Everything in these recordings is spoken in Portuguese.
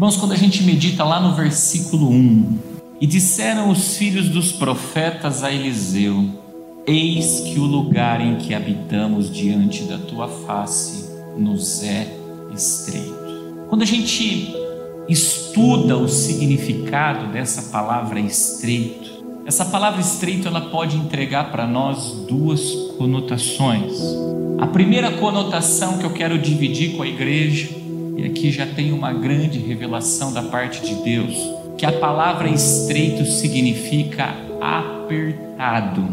Irmãos, quando a gente medita lá no versículo 1, e disseram os filhos dos profetas a Eliseu: eis que o lugar em que habitamos diante da tua face nos é estreito. Quando a gente estuda o significado dessa palavra estreito, essa palavra estreito ela pode entregar para nós duas conotações. A primeira conotação que eu quero dividir com a igreja, e aqui já tem uma grande revelação da parte de Deus, que a palavra estreito significa apertado.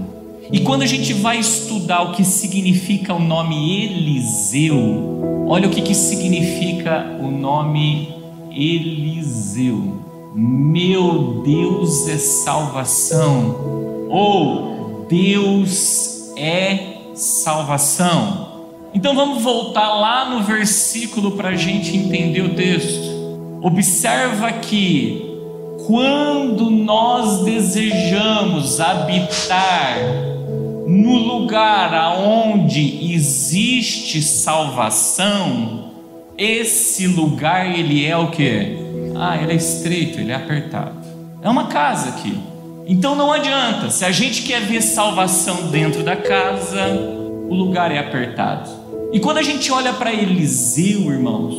E quando a gente vai estudar o que significa o nome Eliseu, olha o que significa o nome Eliseu: meu Deus é salvação, ou Deus é salvação. Então vamos voltar lá no versículo para a gente entender o texto. Observa que quando nós desejamos habitar no lugar aonde existe salvação, esse lugar ele é o quê? Ele é estreito, ele é apertado. É uma casa aqui. Então não adianta, se a gente quer ver salvação dentro da casa, o lugar é apertado. E quando a gente olha para Eliseu, irmãos,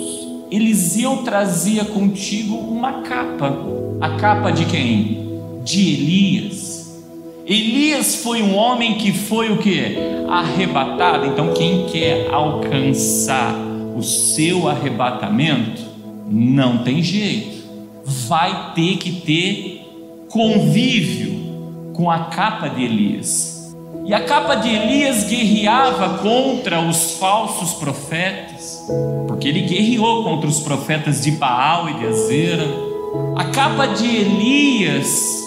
Eliseu trazia contigo uma capa. A capa de quem? De Elias. Elias foi um homem que foi o quê? Arrebatado. Então quem quer alcançar o seu arrebatamento, não tem jeito, vai ter que ter convívio com a capa de Elias. E a capa de Elias guerreava contra os falsos profetas, porque ele guerreou contra os profetas de Baal e de Azera. A capa de Elias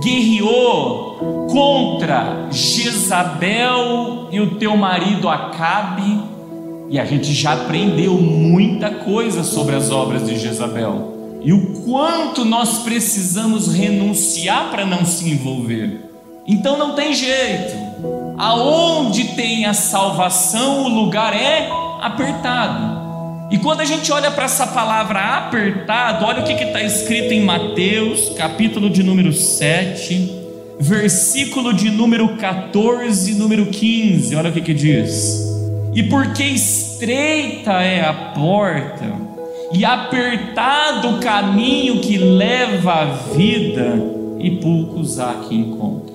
guerreou contra Jezabel e o teu marido Acabe. E a gente já aprendeu muita coisa sobre as obras de Jezabel e o quanto nós precisamos renunciar para não se envolver. Então não tem jeito, aonde tem a salvação, o lugar é apertado. E quando a gente olha para essa palavra apertado, olha o que está escrito em Mateus, capítulo de número 7, versículo de número 14 e número 15, olha o que diz: e porque estreita é a porta, e apertado o caminho que leva à vida, e poucos há que encontrem.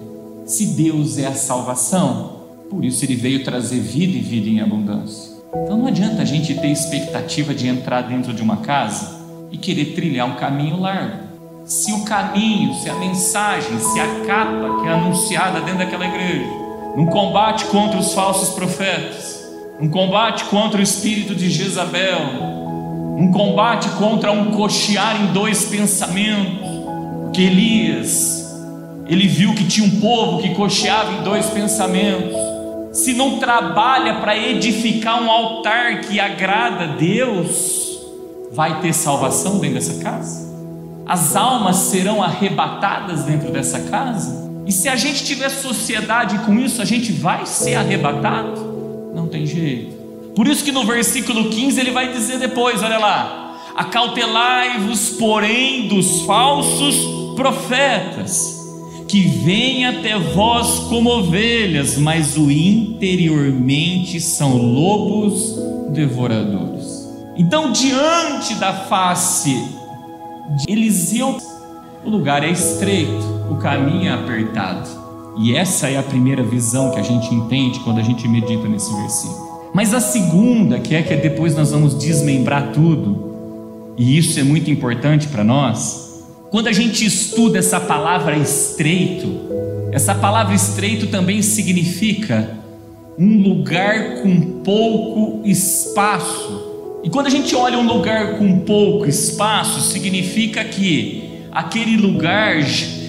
Se Deus é a salvação, por isso Ele veio trazer vida e vida em abundância. Então não adianta a gente ter expectativa de entrar dentro de uma casa e querer trilhar um caminho largo. Se o caminho, se a mensagem, se a capa que é anunciada dentro daquela igreja, num combate contra os falsos profetas, um combate contra o espírito de Jezabel, um combate contra um cochear em dois pensamentos, porque Elias, ele viu que tinha um povo que cocheava em dois pensamentos. Se não trabalha para edificar um altar que agrada a Deus, vai ter salvação dentro dessa casa? As almas serão arrebatadas dentro dessa casa? E se a gente tiver sociedade com isso, a gente vai ser arrebatado? Não tem jeito. Por isso que no versículo 15 ele vai dizer depois, olha lá: acautelai-vos, porém, dos falsos profetas, que vêm até vós como ovelhas, mas o interiormente são lobos devoradores. Então, diante da face de Eliseu, o lugar é estreito, o caminho é apertado. E essa é a primeira visão que a gente entende quando a gente medita nesse versículo. Mas a segunda, que depois nós vamos desmembrar tudo, e isso é muito importante para nós. Quando a gente estuda essa palavra estreito, essa palavra estreito também significa um lugar com pouco espaço. E quando a gente olha um lugar com pouco espaço, significa que aquele lugar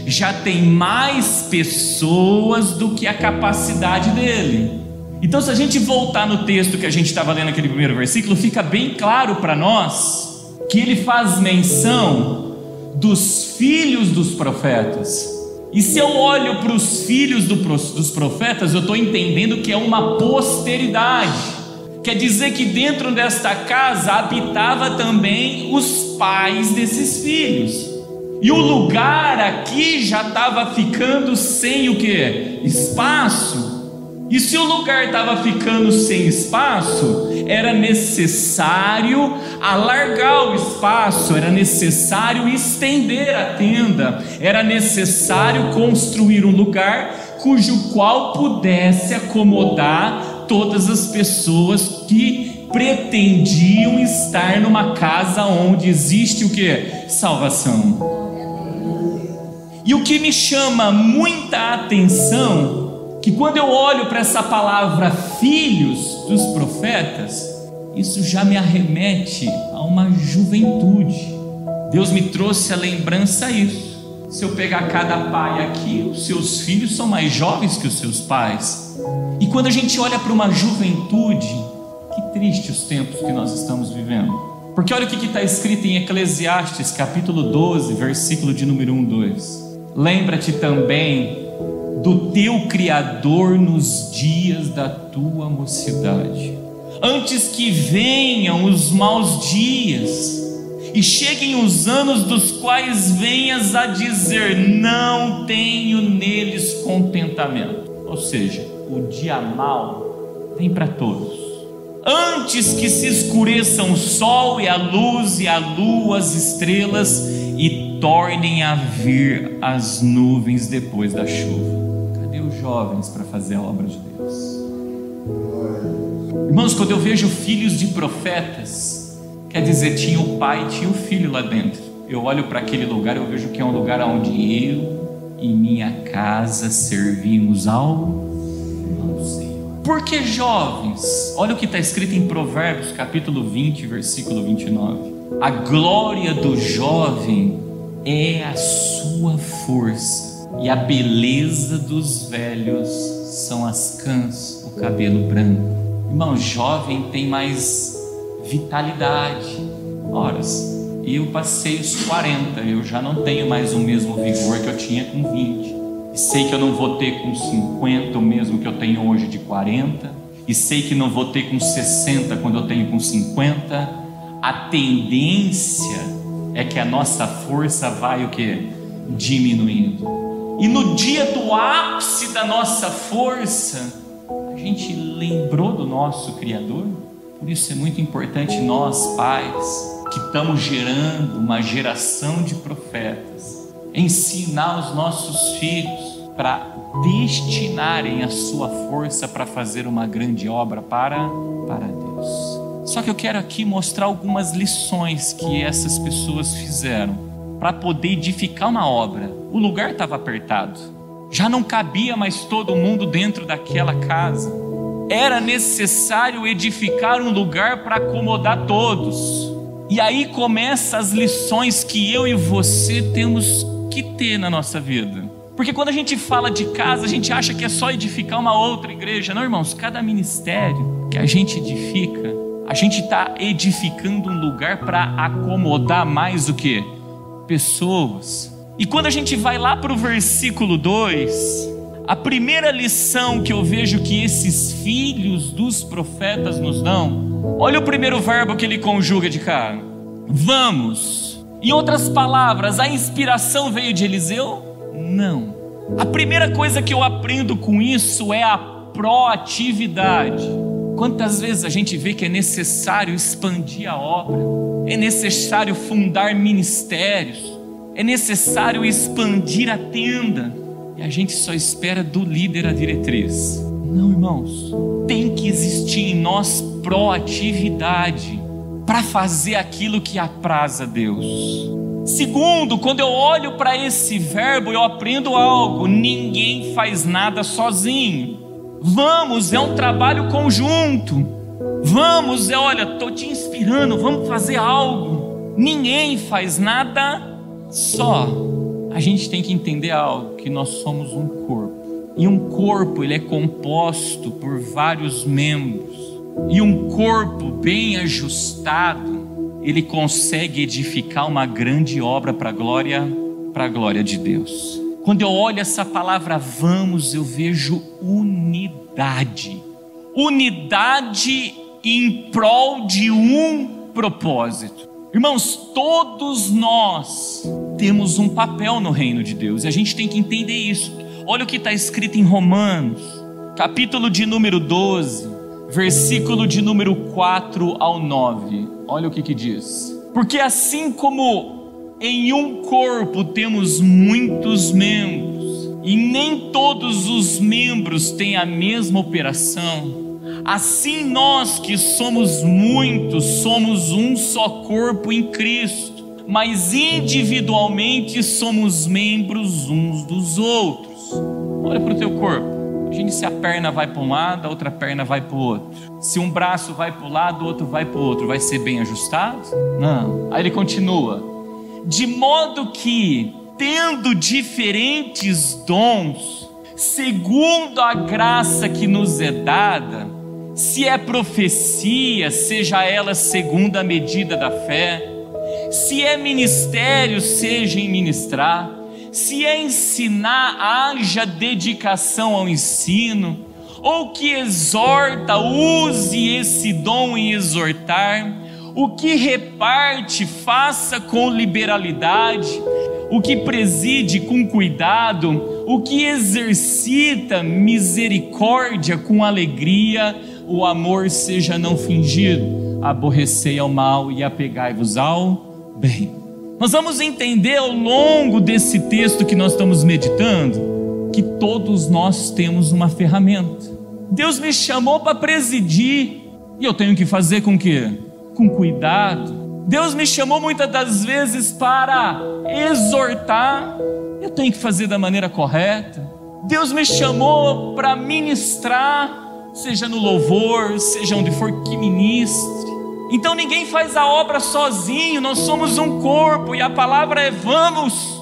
já tem mais pessoas do que a capacidade dele. Então, se a gente voltar no texto que a gente estava lendo, aquele primeiro versículo, fica bem claro para nós que ele faz menção dos filhos dos profetas. E se eu olho para os filhos dos profetas, eu estou entendendo que é uma posteridade. Quer dizer que dentro desta casa habitava também os pais desses filhos. E o lugar aqui já estava ficando sem o quê? Espaço. E se o lugar estava ficando sem espaço, era necessário alargar o espaço, era necessário estender a tenda, era necessário construir um lugar cujo qual pudesse acomodar todas as pessoas que pretendiam estar numa casa onde existe o quê? Salvação. E o que me chama muita atenção, que quando eu olho para essa palavra filhos dos profetas, isso já me arremete a uma juventude. Deus me trouxe a lembrança a isso. Se eu pegar cada pai aqui, os seus filhos são mais jovens que os seus pais. E quando a gente olha para uma juventude, que triste os tempos que nós estamos vivendo. Porque olha o que está escrito em Eclesiastes capítulo 12, versículo de número 1, 2. Lembra-te também do teu Criador nos dias da tua mocidade, antes que venham os maus dias e cheguem os anos dos quais venhas a dizer: não tenho neles contentamento. Ou seja, o dia mau vem para todos. Antes que se escureçam o sol e a luz e a lua, as estrelas, e tornem a vir as nuvens depois da chuva. Cadê os jovens para fazer a obra de Deus? Irmãos, quando eu vejo filhos de profetas, quer dizer, tinha o pai e tinha o filho lá dentro. Eu olho para aquele lugar, eu vejo que é um lugar onde eu e minha casa servimos ao Senhor. Por que jovens? Olha o que está escrito em Provérbios capítulo 20, versículo 29. A glória do jovem é a sua força, e a beleza dos velhos são as cãs, o cabelo branco. Irmão, jovem tem mais vitalidade. Ora, eu passei os 40, eu já não tenho mais o mesmo vigor que eu tinha com 20. E sei que eu não vou ter com 50 o mesmo que eu tenho hoje de 40. E sei que não vou ter com 60 quando eu tenho com 50. A tendência é que a nossa força vai o quê? Diminuindo. E no dia do ápice da nossa força, a gente lembrou do nosso Criador. Por isso é muito importante nós, pais, que estamos gerando uma geração de profetas, ensinar os nossos filhos para destinarem a sua força para fazer uma grande obra para Deus. Só que eu quero aqui mostrar algumas lições que essas pessoas fizeram para poder edificar uma obra. O lugar estava apertado, já não cabia mais todo mundo dentro daquela casa. Era necessário edificar um lugar para acomodar todos. E aí começam as lições que eu e você temos que ter na nossa vida. Porque quando a gente fala de casa, a gente acha que é só edificar uma outra igreja. Não, irmãos, cada ministério que a gente edifica, a gente está edificando um lugar para acomodar mais o que? Pessoas. E quando a gente vai lá para o versículo 2, a primeira lição que eu vejo que esses filhos dos profetas nos dão, olha o primeiro verbo que ele conjuga de cá: vamos. Em outras palavras, a inspiração veio de Eliseu? Não. A primeira coisa que eu aprendo com isso é a proatividade. Quantas vezes a gente vê que é necessário expandir a obra, é necessário fundar ministérios, é necessário expandir a tenda, e a gente só espera do líder a diretriz. Não, irmãos, tem que existir em nós proatividade para fazer aquilo que apraz a Deus. Segundo, quando eu olho para esse verbo, eu aprendo algo: ninguém faz nada sozinho. Vamos, é um trabalho conjunto. Vamos, olha, estou te inspirando, vamos fazer algo. Ninguém faz nada só. A gente tem que entender algo, que nós somos um corpo. E um corpo, ele é composto por vários membros. E um corpo bem ajustado, ele consegue edificar uma grande obra para a glória de Deus. Quando eu olho essa palavra vamos, eu vejo unidade. Unidade em prol de um propósito. Irmãos, todos nós temos um papel no reino de Deus, e a gente tem que entender isso. Olha o que está escrito em Romanos, capítulo de número 12, versículo de número 4 ao 9. Olha o que diz: porque assim como em um corpo temos muitos membros, e nem todos os membros têm a mesma operação, assim nós que somos muitos, somos um só corpo em Cristo, mas individualmente somos membros uns dos outros. Olha para o teu corpo. Imagine se a perna vai para um lado, a outra perna vai para o outro. Se um braço vai para um lado, o outro vai para o outro, vai ser bem ajustado? Não. Aí ele continua: de modo que, tendo diferentes dons, segundo a graça que nos é dada, se é profecia, seja ela segundo a medida da fé, se é ministério, seja em ministrar, se é ensinar, haja dedicação ao ensino, ou que exorta, use esse dom em exortar, o que reparte, faça com liberalidade, o que preside com cuidado, o que exercita misericórdia com alegria, o amor seja não fingido, aborrecei ao mal e apegai-vos ao bem. Nós vamos entender ao longo desse texto que nós estamos meditando, que todos nós temos uma ferramenta. Deus me chamou para presidir, e eu tenho que fazer com quê? Com cuidado. Deus me chamou muitas das vezes para exortar, eu tenho que fazer da maneira correta. Deus me chamou para ministrar, seja no louvor, seja onde for que ministre. Então ninguém faz a obra sozinho, nós somos um corpo, e a palavra é vamos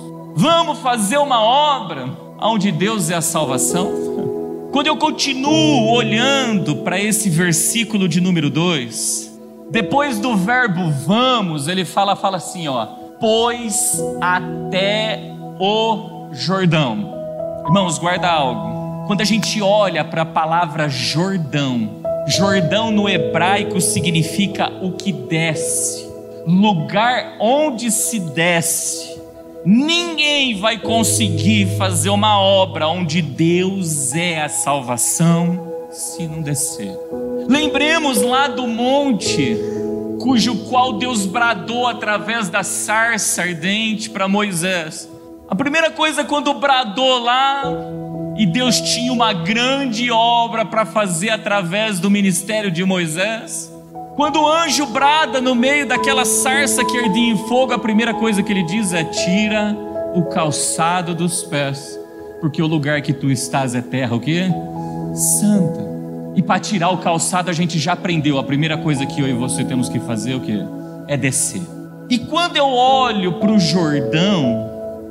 fazer uma obra onde Deus é a salvação. Quando eu continuo olhando para esse versículo de número 2, depois do verbo vamos, ele fala assim, pois até o Jordão. Irmãos, guarda algo. Quando a gente olha para a palavra Jordão, Jordão no hebraico significa o que desce, lugar onde se desce. Ninguém vai conseguir fazer uma obra onde Deus é a salvação se não descer. Lembremos lá do monte, cujo qual Deus bradou através da sarça ardente para Moisés. A primeira coisa, quando bradou lá, e Deus tinha uma grande obra para fazer através do ministério de Moisés, quando o anjo brada no meio daquela sarça que ardia em fogo, a primeira coisa que ele diz é: tira o calçado dos pés, porque o lugar que tu estás é terra o quê? Santa. E para tirar o calçado a gente já aprendeu, a primeira coisa que eu e você temos que fazer o quê? É descer. E quando eu olho para o Jordão,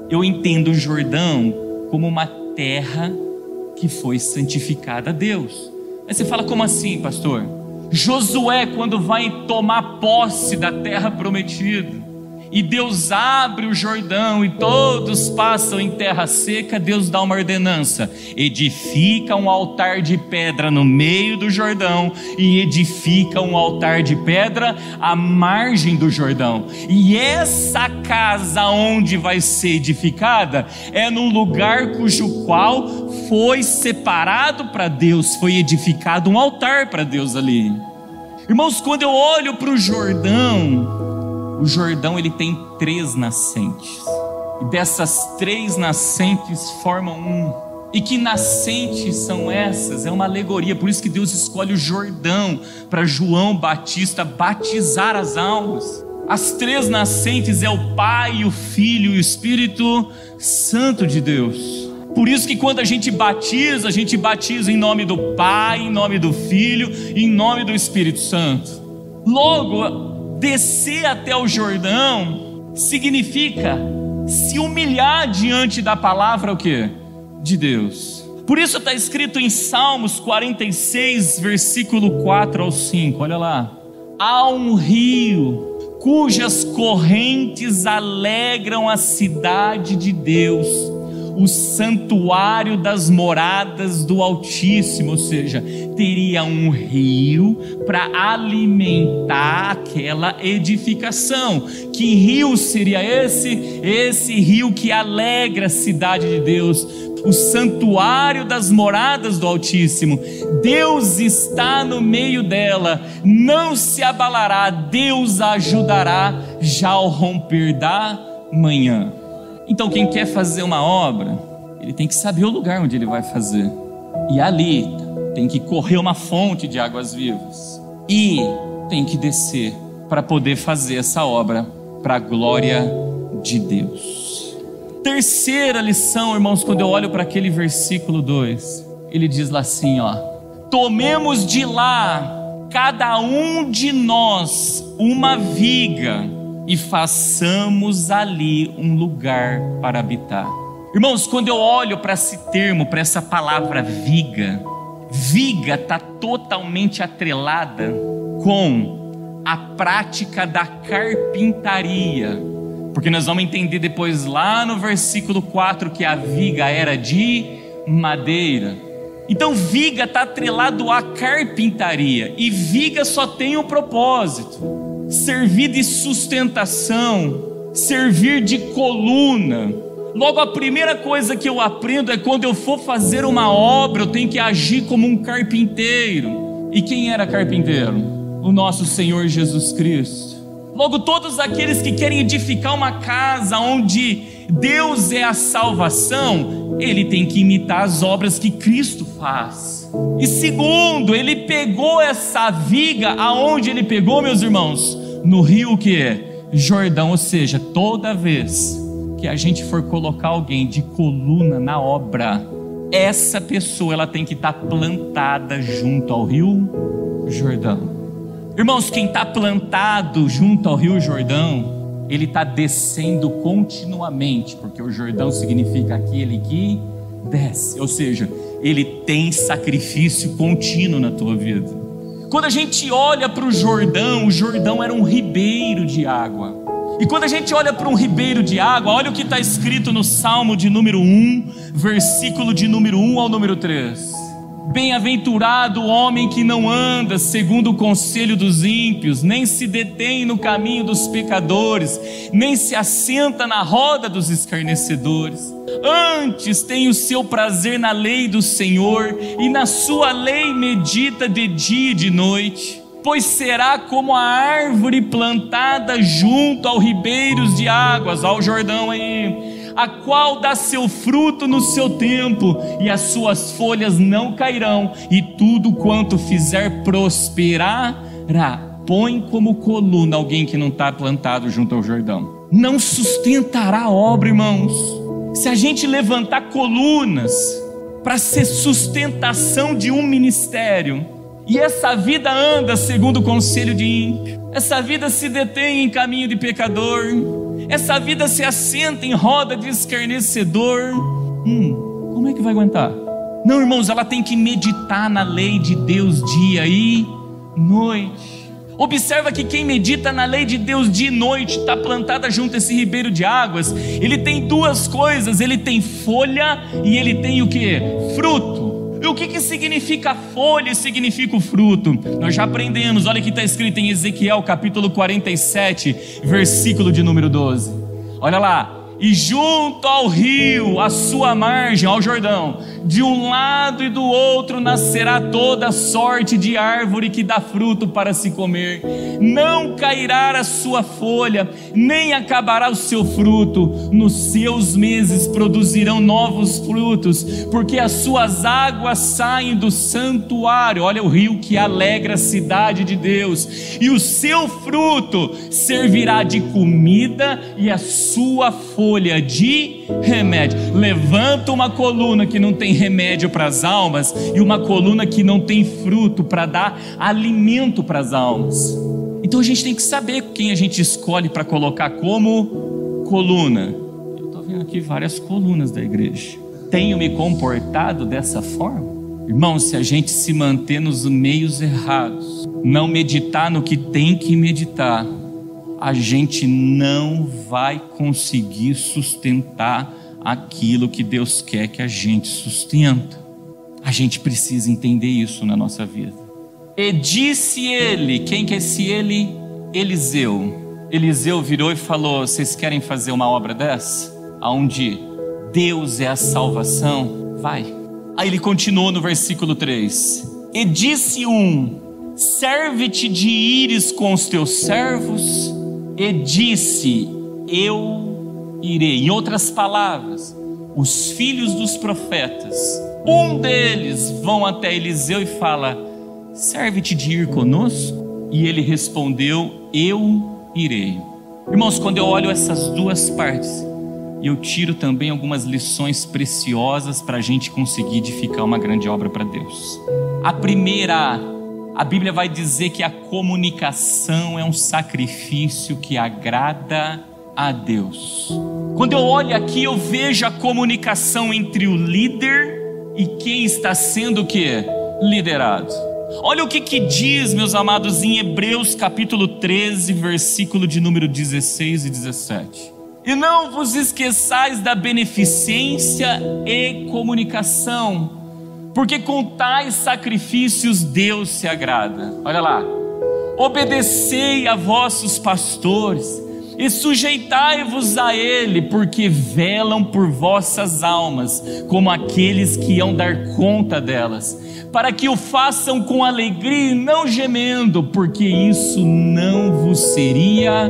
eu entendo o Jordão como uma terra que foi santificada a Deus. Aí você fala, como assim, pastor? Josué, quando vai tomar posse da terra prometida, e Deus abre o Jordão e todos passam em terra seca, Deus dá uma ordenança: edifica um altar de pedra no meio do Jordão, e edifica um altar de pedra à margem do Jordão. E essa casa onde vai ser edificada é num lugar cujo qual foi separado para Deus, foi edificado um altar para Deus ali. Irmãos, quando eu olho para o Jordão ele tem 3 nascentes, e dessas 3 nascentes formam um. E que nascentes são essas? É uma alegoria, por isso que Deus escolhe o Jordão para João Batista batizar as almas. As 3 nascentes é o Pai, o Filho e o Espírito Santo de Deus. Por isso que quando a gente batiza em nome do Pai, em nome do Filho e em nome do Espírito Santo. Logo, descer até o Jordão significa se humilhar diante da palavra o quê? De Deus. Por isso está escrito em Salmos 46, versículo 4 ao 5, olha lá: há um rio cujas correntes alegram a cidade de Deus, o santuário das moradas do Altíssimo, ou seja, teria um rio para alimentar aquela edificação. Que rio seria esse? Esse rio que alegra a cidade de Deus, o santuário das moradas do Altíssimo. Deus está no meio dela, não se abalará, Deus a ajudará já ao romper da manhã. Então quem quer fazer uma obra, ele tem que saber o lugar onde ele vai fazer, e ali tem que correr uma fonte de águas vivas, e tem que descer para poder fazer essa obra para a glória de Deus. Terceira lição, irmãos, quando eu olho para aquele versículo 2, ele diz lá assim, tomemos de lá, cada um de nós, uma viga, e façamos ali um lugar para habitar. Irmãos, quando eu olho para esse termo, para essa palavra viga, viga está totalmente atrelada com a prática da carpintaria, porque nós vamos entender depois lá no versículo 4 que a viga era de madeira. Então viga está atrelado à carpintaria, e viga só tem um propósito: servir de sustentação, servir de coluna. Logo, a primeira coisa que eu aprendo é quando eu for fazer uma obra, eu tenho que agir como um carpinteiro. E quem era carpinteiro? O nosso Senhor Jesus Cristo. Logo, todos aqueles que querem edificar uma casa onde Deus é a salvação, ele tem que imitar as obras que Cristo faz. E segundo, ele pegou essa viga, aonde ele pegou, meus irmãos? No rio que é Jordão. Ou seja, toda vez que a gente for colocar alguém de coluna na obra, essa pessoa ela tem que estar plantada junto ao rio Jordão. Irmãos, quem está plantado junto ao rio Jordão, ele está descendo continuamente, porque o Jordão significa aquele que desce, ou seja, ele tem sacrifício contínuo na tua vida. Quando a gente olha para o Jordão era um ribeiro de água. E quando a gente olha para um ribeiro de água, olha o que está escrito no Salmo de número 1, versículo de número 1 ao número 3. Bem-aventurado o homem que não anda segundo o conselho dos ímpios, nem se detém no caminho dos pecadores, nem se assenta na roda dos escarnecedores. Antes tem o seu prazer na lei do Senhor, e na sua lei medita de dia e de noite. Pois será como a árvore plantada junto aos ribeiros de águas, ao Jordão aí, a qual dá seu fruto no seu tempo, e as suas folhas não cairão, e tudo quanto fizer prosperará. Põe como coluna alguém que não está plantado junto ao Jordão. Não sustentará a obra, irmãos. Se a gente levantar colunas para ser sustentação de um ministério, e essa vida anda segundo o conselho de ímpio, essa vida se detém em caminho de pecador, essa vida se assenta em roda de escarnecedor, como é que vai aguentar? Não, irmãos, ela tem que meditar na lei de Deus dia e noite. Observa que quem medita na lei de Deus dia e noite, está plantada junto a esse ribeiro de águas, ele tem duas coisas: ele tem folha e ele tem o que? Fruto. E o que significa folha e significa o fruto? Nós já aprendemos, olha que está escrito em Ezequiel capítulo 47, versículo de número 12. Olha lá: e junto ao rio, à sua margem, ao Jordão, de um lado e do outro nascerá toda sorte de árvore que dá fruto para se comer. Não cairá a sua folha, nem acabará o seu fruto. Nos seus meses produzirão novos frutos, porque as suas águas saem do santuário. Olha o rio que alegra a cidade de Deus. E o seu fruto servirá de comida, e a sua folha de remédio. Levanta uma coluna que não tem remédio para as almas, e uma coluna que não tem fruto para dar alimento para as almas. Então a gente tem que saber quem a gente escolhe para colocar como coluna. Eu estou vendo aqui várias colunas da igreja. Tenho me comportado dessa forma? Irmão, se a gente se manter nos meios errados, não meditar no que tem que meditar, a gente não vai conseguir sustentar aquilo que Deus quer que a gente sustenta. A gente precisa entender isso na nossa vida. E disse ele, quem que é esse ele? Eliseu. Eliseu virou e falou: vocês querem fazer uma obra dessa? Onde Deus é a salvação? Vai. Aí ele continuou no versículo 3. E disse serve-te de ires com os teus servos. E disse: eu irei. Em outras palavras, os filhos dos profetas, um deles vão até Eliseu e fala: serve-te de ir conosco? E ele respondeu: eu irei. Irmãos, quando eu olho essas duas partes, eu tiro também algumas lições preciosas para a gente conseguir edificar uma grande obra para Deus. A primeira, a Bíblia vai dizer que a comunicação é um sacrifício que agrada a Deus. Quando eu olho aqui, eu vejo a comunicação entre o líder e quem está sendo o quê? Liderado. Olha o que diz, meus amados, em Hebreus capítulo 13, versículo de número 16 e 17. E não vos esqueçais da beneficência e comunicação, porque com tais sacrifícios Deus se agrada. Olha lá. Obedecei a vossos pastores e sujeitai-vos a ele, porque velam por vossas almas, como aqueles que hão dar conta delas, para que o façam com alegria e não gemendo, porque isso não vos seria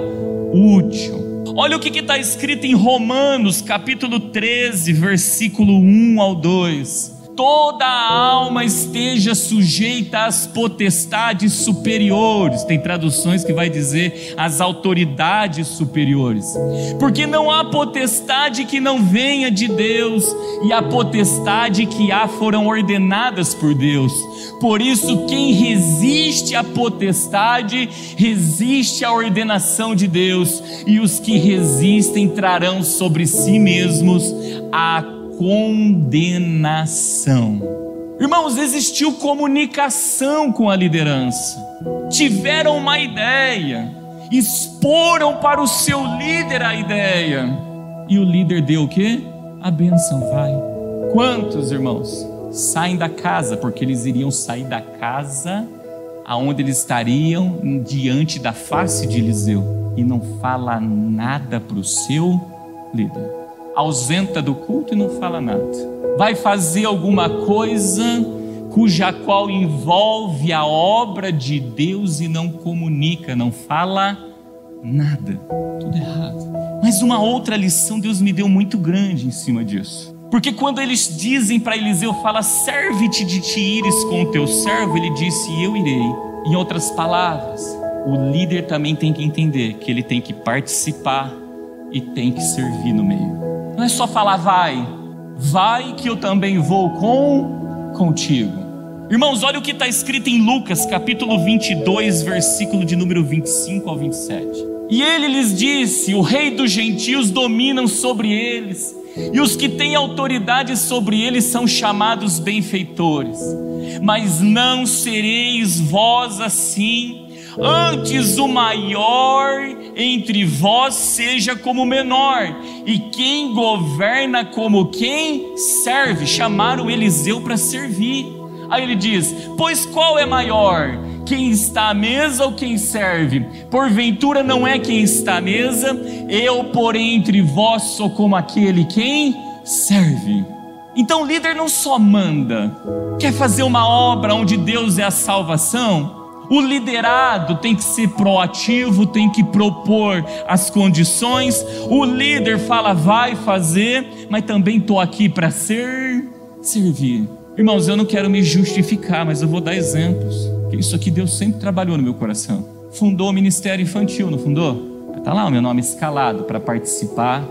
útil. Olha o que está escrito em Romanos capítulo 13, versículo 1 ao 2. Toda a alma esteja sujeita às potestades superiores. Tem traduções que vai dizer às autoridades superiores, porque não há potestade que não venha de Deus, e a potestade que há foram ordenadas por Deus. Por isso, quem resiste à potestade, resiste à ordenação de Deus, e os que resistem trarão sobre si mesmos a condenação. Irmãos, existiu comunicação com a liderança. Tiveram uma ideia, exporam para o seu líder a ideia, e o líder deu o quê? A bênção. Vai. Quantos, irmãos, saem da casa, porque eles iriam sair da casa aonde eles estariam diante da face de Eliseu, e não fala nada para o seu líder? Ausenta do culto e não fala nada. Vai fazer alguma coisa cuja qual envolve a obra de Deus e não comunica, não fala nada. Tudo errado. Mas uma outra lição Deus me deu muito grande em cima disso. Porque quando eles dizem para Eliseu, fala: serve-te de te ires com o teu servo, ele disse: eu irei. Em outras palavras, o líder também tem que entender que ele tem que participar e tem que servir no meio. Não é só falar: vai que eu também vou contigo. Irmãos, olha o que está escrito em Lucas capítulo 22, versículo de número 25 ao 27. E ele lhes disse: o rei dos gentios dominam sobre eles, e os que têm autoridade sobre eles são chamados benfeitores. Mas não sereis vós assim. Antes o maior entre vós seja como o menor, e quem governa como quem serve. Chamaram Eliseu para servir. Aí ele diz: pois qual é maior, quem está à mesa ou quem serve? Porventura não é quem está à mesa? Eu, porém, entre vós sou como aquele quem serve. Então o líder não só manda. Quer fazer uma obra onde Deus é a salvação? O liderado tem que ser proativo, tem que propor as condições. O líder fala: vai fazer, mas também estou aqui para servir. Irmãos, eu não quero me justificar, mas eu vou dar exemplos, que isso aqui Deus sempre trabalhou no meu coração. Fundou o ministério infantil, não fundou? Está lá o meu nome escalado para participar,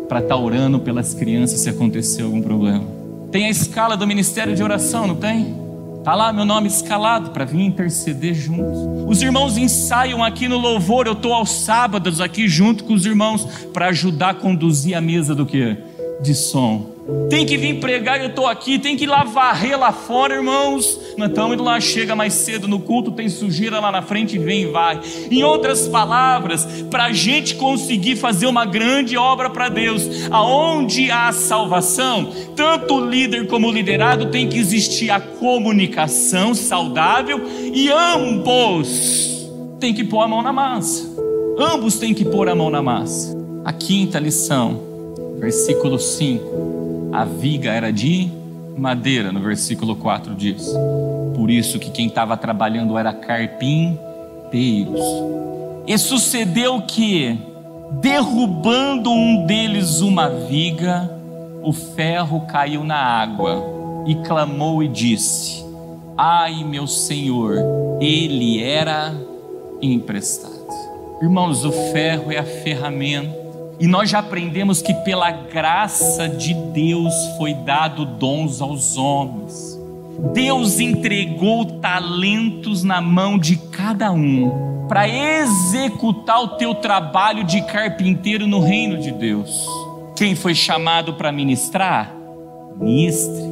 para estar orando pelas crianças se acontecer algum problema. Tem a escala do ministério de oração, não tem? Está lá meu nome escalado para vir interceder juntos. Os irmãos ensaiam aqui no louvor. Eu estou aos sábados aqui junto com os irmãos para ajudar a conduzir a mesa do quê? de som. Tem que vir pregar e eu estou aqui, tem que ir lá varrer lá fora, irmãos. Nós estamos indo lá, chega mais cedo no culto, tem sujeira lá na frente, vem e vai. Em outras palavras, para a gente conseguir fazer uma grande obra para Deus, aonde há salvação, tanto o líder como o liderado tem que existir a comunicação saudável e ambos têm que pôr a mão na massa. Ambos têm que pôr a mão na massa. A quinta lição, versículo 5. A viga era de madeira, no versículo 4 diz. Por isso que quem estava trabalhando era carpinteiros. E sucedeu que, derrubando um deles uma viga, o ferro caiu na água, e clamou e disse: ai, meu senhor, ele era emprestado. Irmãos, o ferro é a ferramenta. E nós já aprendemos que pela graça de Deus foi dado dons aos homens. Deus entregou talentos na mão de cada um para executar o teu trabalho de carpinteiro no reino de Deus. Quem foi chamado para ministrar? Ministre.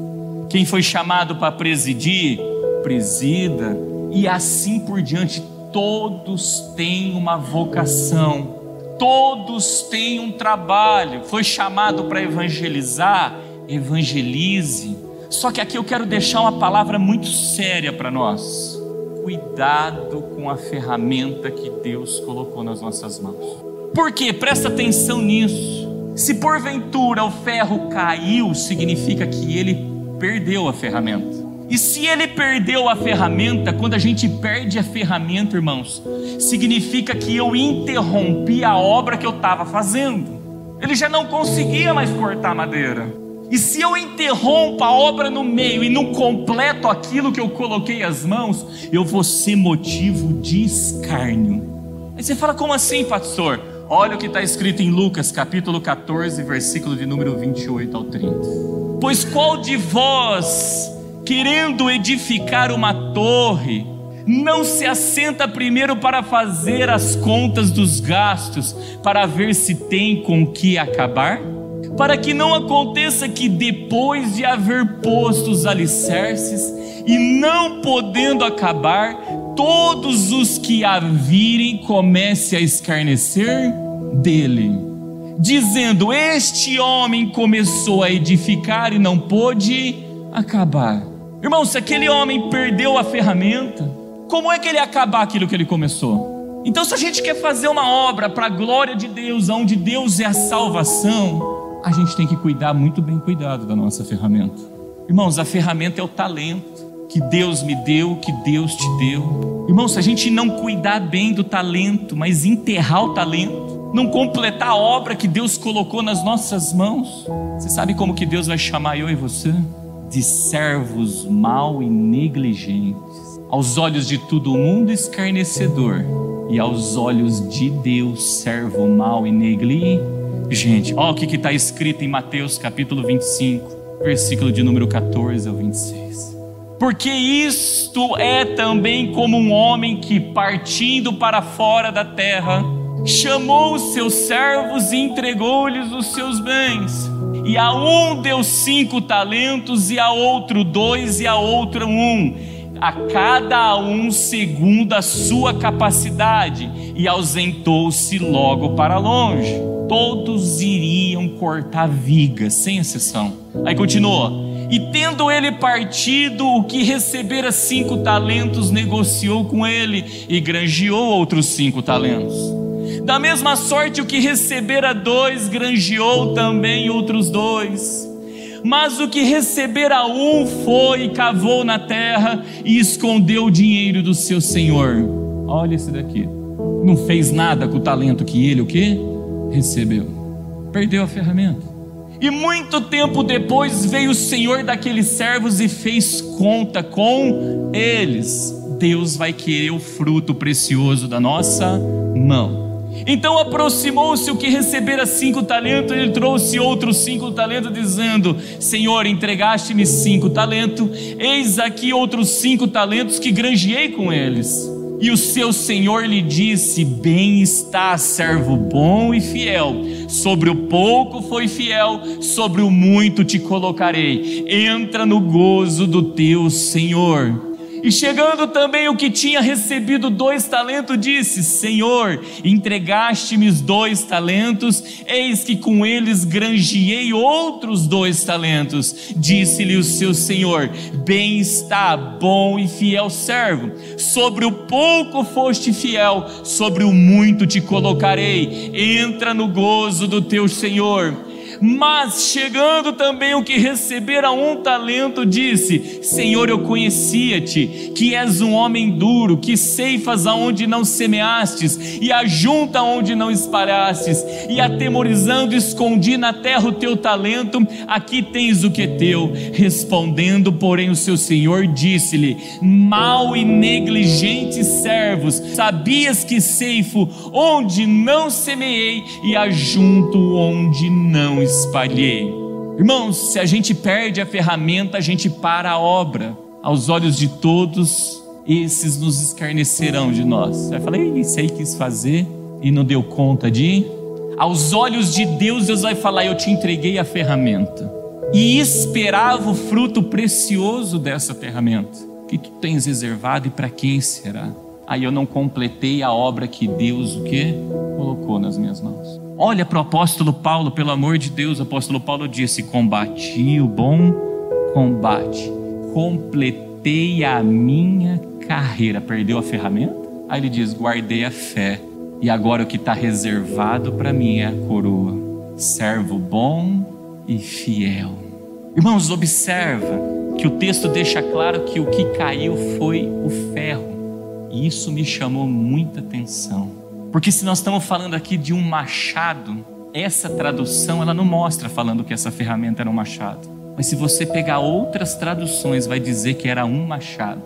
Quem foi chamado para presidir? Presida. E assim por diante. Todos têm uma vocação. Todos têm um trabalho. Foi chamado para evangelizar? Evangelize. Só que aqui eu quero deixar uma palavra muito séria para nós. Cuidado com a ferramenta que Deus colocou nas nossas mãos. Por quê? Presta atenção nisso. Se porventura o ferro caiu, significa que ele perdeu a ferramenta. E se ele perdeu a ferramenta, quando a gente perde a ferramenta, irmãos, significa que eu interrompi a obra que eu estava fazendo. Ele já não conseguia mais cortar madeira. E se eu interrompo a obra no meio e não completo aquilo que eu coloquei as mãos, eu vou ser motivo de escárnio. Aí você fala, como assim, pastor? Olha o que está escrito em Lucas, capítulo 14, versículo de número 28 ao 30. Pois qual de vós, querendo edificar uma torre, não se assenta primeiro para fazer as contas dos gastos, para ver se tem com o que acabar? Para que não aconteça que depois de haver posto os alicerces, e não podendo acabar, todos os que a virem comecem a escarnecer dele, dizendo: este homem começou a edificar e não pôde acabar. Irmão, se aquele homem perdeu a ferramenta, como é que ele ia acabar aquilo que ele começou? Então, se a gente quer fazer uma obra para a glória de Deus, onde Deus é a salvação, a gente tem que cuidar muito bem cuidado da nossa ferramenta. Irmãos, a ferramenta é o talento que Deus me deu, que Deus te deu. Irmãos, se a gente não cuidar bem do talento, mas enterrar o talento, não completar a obra que Deus colocou nas nossas mãos, você sabe como que Deus vai chamar eu e você? De servos mau e negligentes, aos olhos de todo o mundo escarnecedor, e aos olhos de Deus servo mau e negligente. Olha o que está escrito em Mateus capítulo 25, versículo de número 14 ao 26. Porque isto é também como um homem que, partindo para fora da terra, chamou os seus servos e entregou-lhes os seus bens. E a um deu 5 talentos, e a outro 2, e a outro 1, a cada um segundo a sua capacidade, e ausentou-se logo para longe. Todos iriam cortar vigas, sem exceção. Aí continua: e tendo ele partido, o que recebera 5 talentos negociou com ele, e granjeou outros 5 talentos. Da mesma sorte, o que recebera 2, granjeou também outros 2. Mas o que recebera 1 foi e cavou na terra e escondeu o dinheiro do seu senhor. Olha esse daqui, não fez nada com o talento que ele, o quê? Recebeu. Perdeu a ferramenta. E muito tempo depois veio o senhor daqueles servos e fez conta com eles. Deus vai querer o fruto precioso da nossa mão. Então aproximou-se o que recebera 5 talentos, ele trouxe outros 5 talentos, dizendo: Senhor, entregaste-me 5 talentos, eis aqui outros 5 talentos que granjeei com eles. E o seu senhor lhe disse: bem está, servo bom e fiel, sobre o pouco foi fiel, sobre o muito te colocarei, entra no gozo do teu senhor. E chegando também o que tinha recebido 2 talentos, disse: Senhor, entregaste-me 2 talentos, eis que com eles granjeei outros 2 talentos. Disse-lhe o seu senhor: bem está, bom e fiel servo, sobre o pouco foste fiel, sobre o muito te colocarei, entra no gozo do teu senhor. Mas chegando também o que recebera 1 talento, disse: Senhor, eu conhecia-te, que és um homem duro, que ceifas aonde não semeastes, e ajunta onde não espalhastes, e atemorizando escondi na terra o teu talento, aqui tens o que é teu. Respondendo, porém, o seu senhor disse-lhe: mau e negligente servos, sabias que ceifo onde não semeei, e ajunto onde não espalhei. Irmãos, se a gente perde a ferramenta, a gente para a obra. Aos olhos de todos, esses nos escarnecerão de nós. Vai falar: isso aí quis fazer e não deu conta de. Aos olhos de Deus, Deus vai falar: eu te entreguei a ferramenta e esperava o fruto precioso dessa ferramenta que tu tens reservado, e para quem será? Aí eu não completei a obra que Deus o quê? Colocou nas minhas mãos. Olha para o apóstolo Paulo, pelo amor de Deus. O apóstolo Paulo disse: combati o bom combate, completei a minha carreira. Perdeu a ferramenta? Aí ele diz: guardei a fé, e agora o que está reservado para mim é a coroa. Servo bom e fiel. Irmãos, observa que o texto deixa claro que o que caiu foi o ferro. E isso me chamou muita atenção, porque se nós estamos falando aqui de um machado, essa tradução ela não mostra falando que essa ferramenta era um machado. Mas se você pegar outras traduções, vai dizer que era um machado.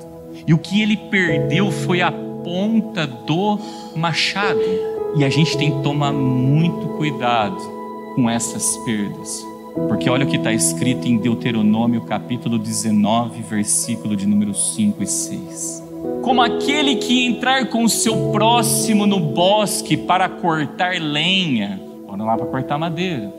E o que ele perdeu foi a ponta do machado. E a gente tem que tomar muito cuidado com essas perdas. Porque olha o que está escrito em Deuteronômio capítulo 19, versículo de número 5 e 6. Como aquele que entrar com o seu próximo no bosque para cortar lenha, foram lá para cortar madeira,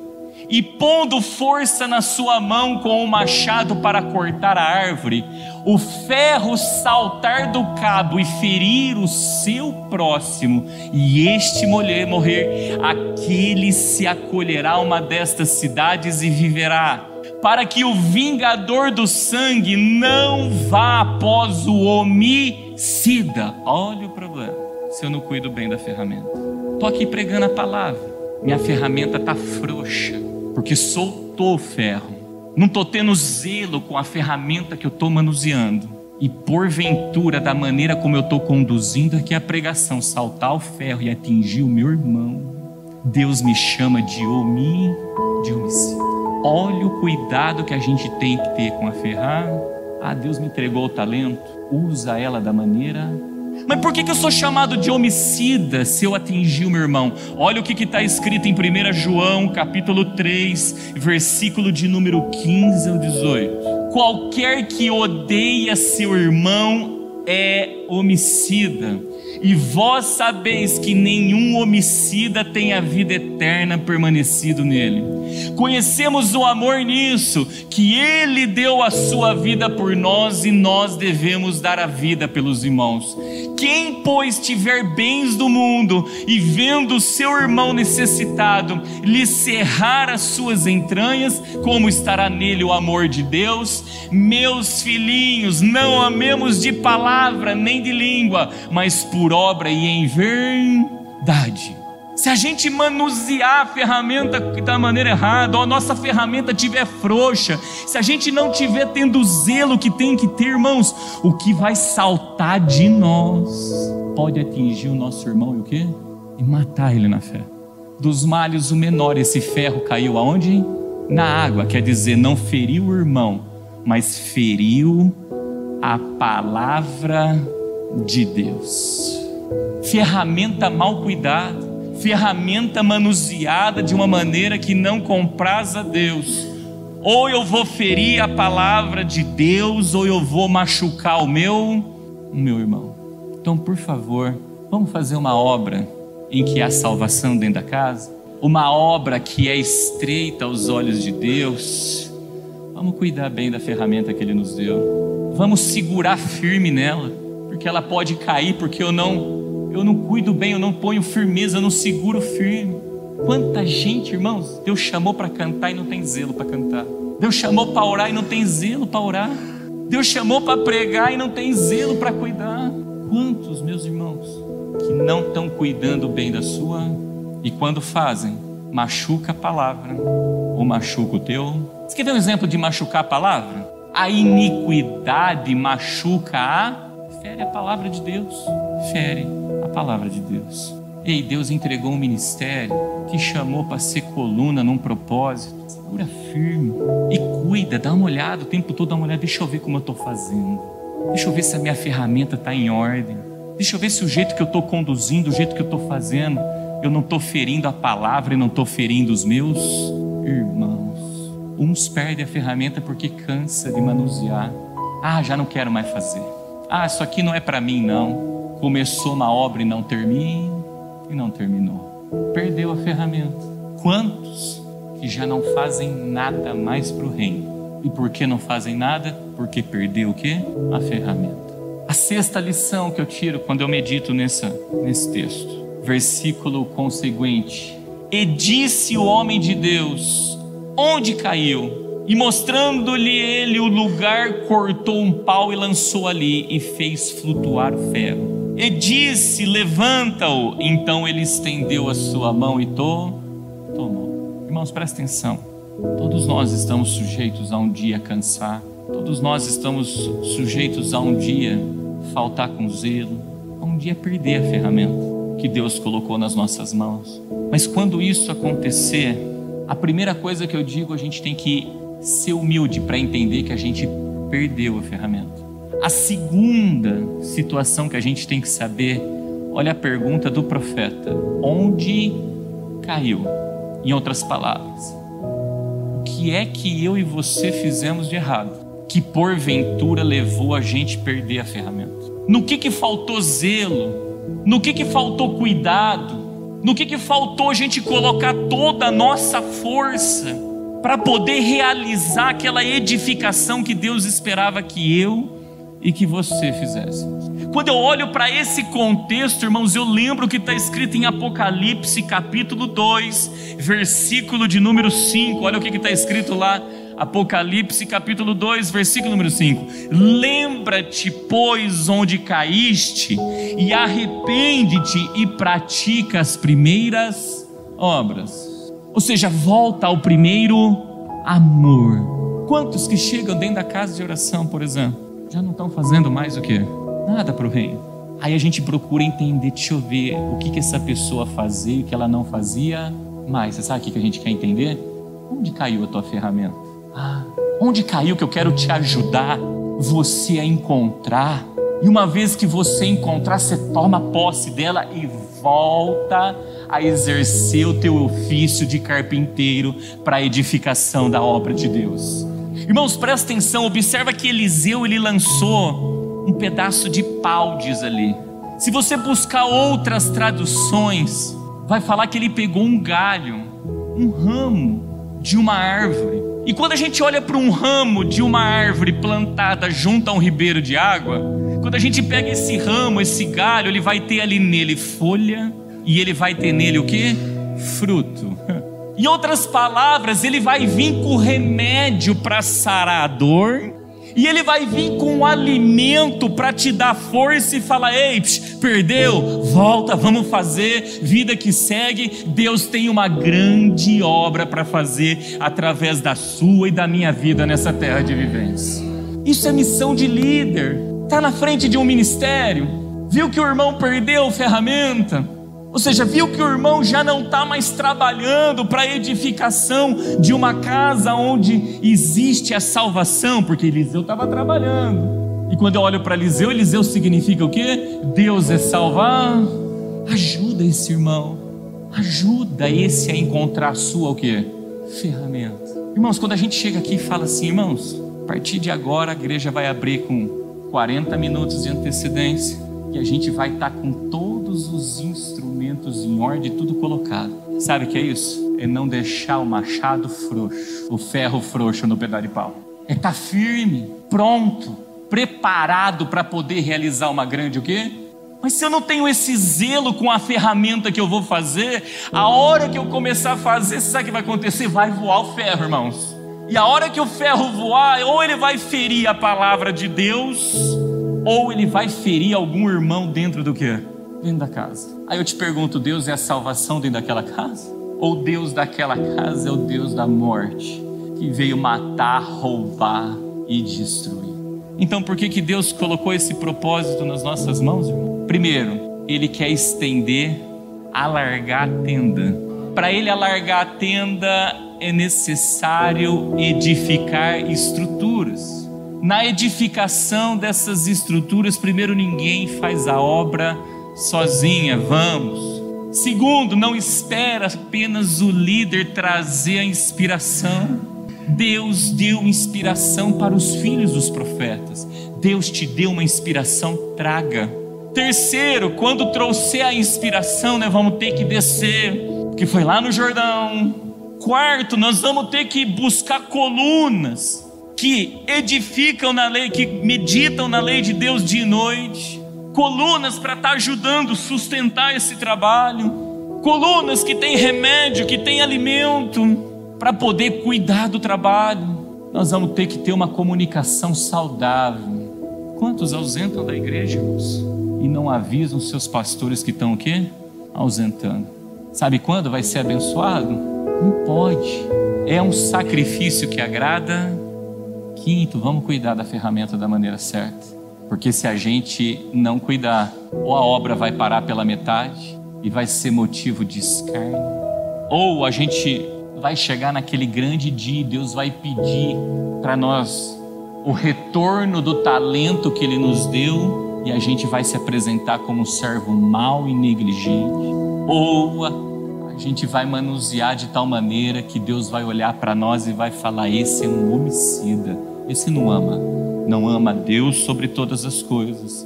e pondo força na sua mão com o machado para cortar a árvore, o ferro saltar do cabo e ferir o seu próximo, e este morrer, aquele se acolherá a uma destas cidades e viverá, para que o vingador do sangue não vá após o homicida. Olha o problema, se eu não cuido bem da ferramenta. Estou aqui pregando a palavra, minha ferramenta está frouxa, porque soltou o ferro. Não estou tendo zelo com a ferramenta que eu estou manuseando. E porventura, da maneira como eu estou conduzindo aqui a pregação, saltar o ferro e atingir o meu irmão, Deus me chama de homicida. Olha o cuidado que a gente tem que ter com a ferramenta. Deus me entregou o talento, usa ela da maneira. Mas por que eu sou chamado de homicida se eu atingir o meu irmão? Olha o que está escrito em 1 João capítulo 3, versículo de número 15 ao 18. Qualquer que odeia seu irmão é homicida, e vós sabeis que nenhum homicida tem a vida eterna permanecido nele. Conhecemos o amor nisso, que ele deu a sua vida por nós, e nós devemos dar a vida pelos irmãos. Quem, pois, tiver bens do mundo e vendo seu irmão necessitado, lhe cerrar as suas entranhas, como estará nele o amor de Deus? Meus filhinhos, não amemos de palavra nem de língua, mas por obra e em verdade. Se a gente manusear a ferramenta da maneira errada, ou a nossa ferramenta estiver frouxa, se a gente não estiver tendo o zelo que tem que ter, irmãos, o que vai saltar de nós pode atingir o nosso irmão e o quê? E matar ele na fé. Dos males o menor, esse ferro caiu aonde? Na água, quer dizer, não feriu o irmão, mas feriu a palavra de Deus. Ferramenta mal cuidada, ferramenta manuseada de uma maneira que não compraz a Deus. Ou eu vou ferir a palavra de Deus, ou eu vou machucar o meu irmão. Então, por favor, vamos fazer uma obra em que há salvação dentro da casa, uma obra que é estreita aos olhos de Deus. Vamos cuidar bem da ferramenta que Ele nos deu, vamos segurar firme nela, porque ela pode cair, porque eu não cuido bem, eu não ponho firmeza, eu não seguro firme. Quanta gente, irmãos, Deus chamou para cantar e não tem zelo para cantar, Deus chamou para orar e não tem zelo para orar, Deus chamou para pregar e não tem zelo para cuidar. Quantos, meus irmãos, que não estão cuidando bem da sua, e quando fazem, machuca a palavra ou machuca o teu. Você quer ver um exemplo de machucar a palavra? A iniquidade machuca fere a palavra de Deus, fere a palavra de Deus. Ei, Deus entregou um ministério, te chamou para ser coluna num propósito. Segura firme e cuida, dá uma olhada o tempo todo, dá uma olhada, deixa eu ver como eu estou fazendo, deixa eu ver se a minha ferramenta está em ordem, deixa eu ver se o jeito que eu estou conduzindo, o jeito que eu estou fazendo, eu não estou ferindo a palavra e não estou ferindo os meus irmãos. Uns perdem a ferramenta porque cansa de manusear. Já não quero mais fazer. Isso aqui não é para mim não. Começou uma obra e não terminou. Perdeu a ferramenta. Quantos que já não fazem nada mais para o reino? E por que não fazem nada? Porque perdeu o quê? A ferramenta. A sexta lição que eu tiro quando eu medito nesse texto, versículo conseguinte: e disse o homem de Deus, onde caiu? E mostrando-lhe ele o lugar, cortou um pau e lançou ali, e fez flutuar o ferro. E disse, levanta-o. Então ele estendeu a sua mão e tomou. Irmãos, presta atenção. Todos nós estamos sujeitos a um dia cansar. Todos nós estamos sujeitos a um dia faltar com zelo, a um dia perder a ferramenta que Deus colocou nas nossas mãos. Mas quando isso acontecer, a primeira coisa que eu digo, a gente tem que ser humilde para entender que a gente perdeu a ferramenta. A segunda situação que a gente tem que saber, olha a pergunta do profeta: onde caiu? Em outras palavras, o que é que eu e você fizemos de errado, que porventura levou a gente a perder a ferramenta? No que faltou zelo? No que faltou cuidado? No que faltou a gente colocar toda a nossa força para poder realizar aquela edificação que Deus esperava que eu e que você fizesse? Quando eu olho para esse contexto, irmãos, eu lembro que está escrito em Apocalipse capítulo 2, versículo de número 5. Olha o que está escrito lá, Apocalipse capítulo 2, versículo número 5. Lembra-te, pois, onde caíste, e arrepende-te e pratica as primeiras obras. Ou seja, volta ao primeiro amor. Quantos que chegam dentro da casa de oração, por exemplo, já não estão fazendo mais o quê? Nada para o reino. Aí a gente procura entender, deixa eu ver o que essa pessoa fazia e o que ela não fazia mais. Você sabe o que a gente quer entender? Onde caiu a tua ferramenta? Onde caiu que eu quero te ajudar você a encontrar? E uma vez que você encontrar, você toma posse dela e volta a exercer o teu ofício de carpinteiro para a edificação da obra de Deus. Irmãos, presta atenção, observa que Eliseu, ele lançou um pedaço de pau, diz ali. Se você buscar outras traduções, vai falar que ele pegou um galho, um ramo de uma árvore. E quando a gente olha para um ramo de uma árvore plantada junto a um ribeiro de água, quando a gente pega esse ramo, esse galho, ele vai ter ali nele folha, e ele vai ter nele o quê? Fruto. Em outras palavras, ele vai vir com remédio para sarar a dor, e ele vai vir com um alimento para te dar força e falar: ei, perdeu, volta, vamos fazer, vida que segue. Deus tem uma grande obra para fazer através da sua e da minha vida nessa terra de vivência. Isso é missão de líder. Está na frente de um ministério, viu que o irmão perdeu a ferramenta, ou seja, viu que o irmão já não está mais trabalhando para a edificação de uma casa onde existe a salvação, porque Eliseu estava trabalhando. E quando eu olho para Eliseu, Eliseu significa o quê? Deus é salvar. Ajuda esse irmão, ajuda esse a encontrar a sua o quê? Ferramenta. Irmãos, quando a gente chega aqui e fala assim: irmãos, a partir de agora a igreja vai abrir com 40 minutos de antecedência, que a gente vai estar com todos os instrumentos em ordem, tudo colocado. Sabe o que é isso? É não deixar o machado frouxo, o ferro frouxo no pedaço de pau. É estar firme, pronto, preparado para poder realizar uma grande o quê? Mas se eu não tenho esse zelo com a ferramenta que eu vou fazer, a hora que eu começar a fazer, sabe o que vai acontecer? Vai voar o ferro, irmãos. E a hora que o ferro voar, ou ele vai ferir a palavra de Deus, ou ele vai ferir algum irmão dentro do quê? Dentro da casa. Aí eu te pergunto, Deus é a salvação dentro daquela casa? Ou Deus daquela casa é o Deus da morte, que veio matar, roubar e destruir? Então por que Deus colocou esse propósito nas nossas mãos, irmão? Primeiro, Ele quer estender, alargar a tenda. Para Ele alargar a tenda é necessário edificar estruturas. Na edificação dessas estruturas, primeiro, ninguém faz a obra sozinha, vamos. Segundo, não espera apenas o líder trazer a inspiração. Deus deu inspiração para os filhos dos profetas. Deus te deu uma inspiração, traga. Terceiro, quando trouxer a inspiração, nós vamos ter que descer, que foi lá no Jordão. Quarto, nós vamos ter que buscar colunas que edificam na lei, que meditam na lei de Deus dia e noite. Colunas para estar ajudando a sustentar esse trabalho. Colunas que tem remédio, que tem alimento, para poder cuidar do trabalho. Nós vamos ter que ter uma comunicação saudável. Quantos ausentam da igreja, irmãos? E não avisam seus pastores que estão o quê? Ausentando. Sabe quando vai ser abençoado? Não pode. É um sacrifício que agrada. Quinto, vamos cuidar da ferramenta da maneira certa. Porque se a gente não cuidar, ou a obra vai parar pela metade e vai ser motivo de escárnio, ou a gente vai chegar naquele grande dia e Deus vai pedir para nós o retorno do talento que Ele nos deu, e a gente vai se apresentar como um servo mau e negligente, ou a gente vai manusear de tal maneira que Deus vai olhar para nós e vai falar: esse é um homicida, esse não ama a Deus sobre todas as coisas,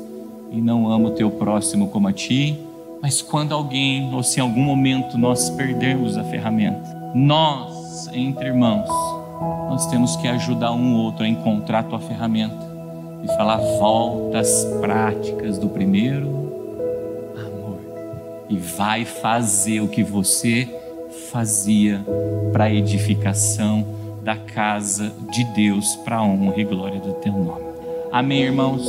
e não ama o teu próximo como a ti. Mas quando alguém, ou se em algum momento nós perdermos a ferramenta, nós, entre irmãos, nós temos que ajudar um ou outro a encontrar a tua ferramenta e falar: volta às práticas do primeiro amor e vai fazer o que você fazia para a edificação da casa de Deus, para a honra e glória do teu nome. Amém, irmãos?